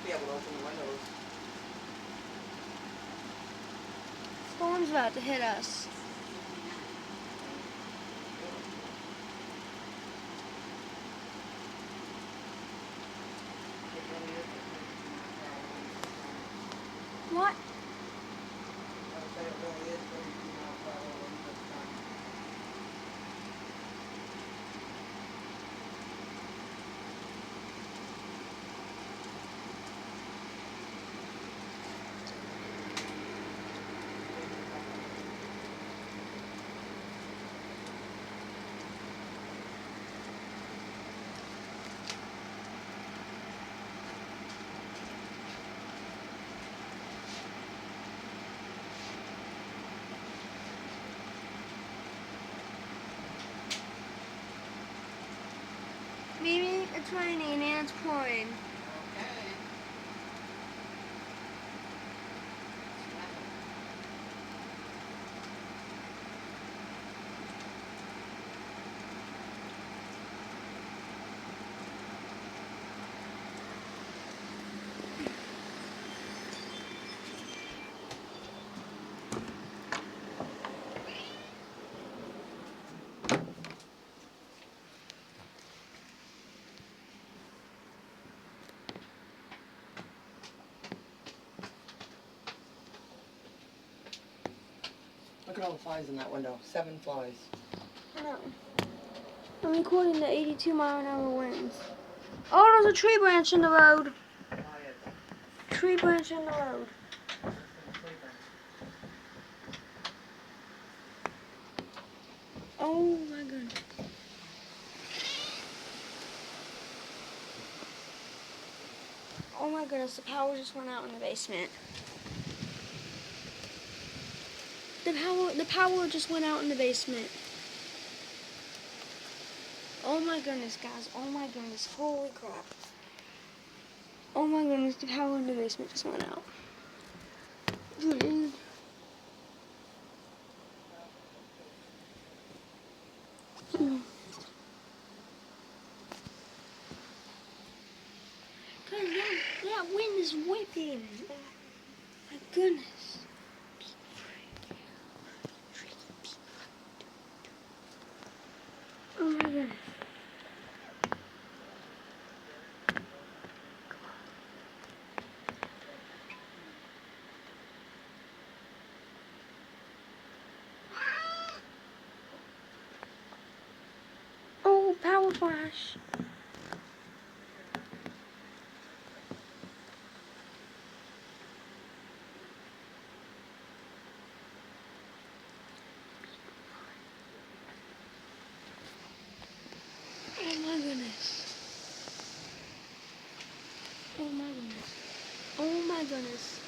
be able to open the windows. Storm's about to hit us. What? Maybe it's raining and it's pouring. Look at all the flies in that window. 7 flies. I know. I'm recording the 82-mile-an-hour winds. Oh, there's a tree branch in the road. Tree branch in the road. Oh my goodness. Oh my goodness, the power just went out in the basement. The power just went out in the basement. Oh my goodness, guys. Oh my goodness. Holy crap. Oh my goodness, the power in the basement just went out. Dude. Guys, that wind is whipping. My goodness. Oh my goodness. Oh, power flash. Oh my goodness. Oh my goodness. Oh my goodness.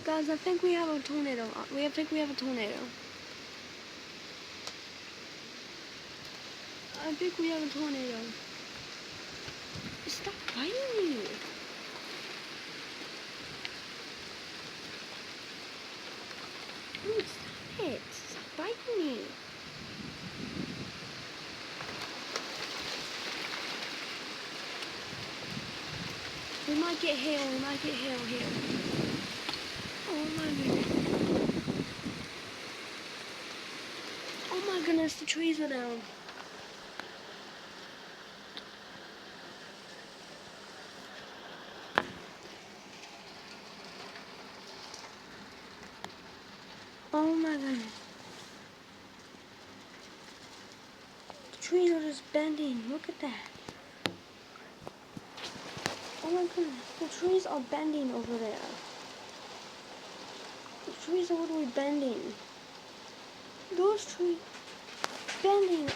Guys, I think we have a tornado. I think we have a tornado. I think we have a tornado. Stop biting me. Dude, stop it. Stop biting me. We might get hail. We might get hail here. Oh my goodness. Oh my goodness, the trees are down. Oh my goodness. The trees are just bending. Look at that. Oh my goodness. The trees are bending over there. The trees are literally bending. Those trees bending.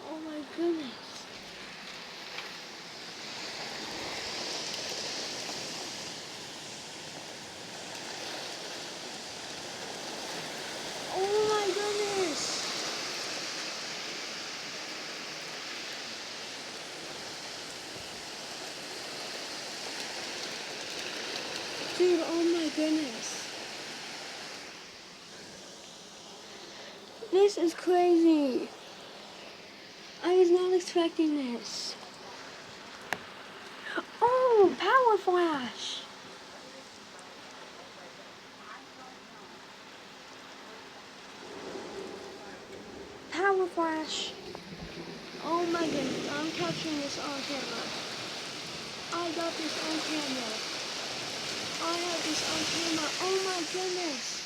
Oh my goodness. Oh my goodness. Dude, oh my goodness. This is crazy. I was not expecting this. flash. Power flash. Oh my goodness, I'm catching this on camera. I got this on camera. I have this on camera. Oh my goodness.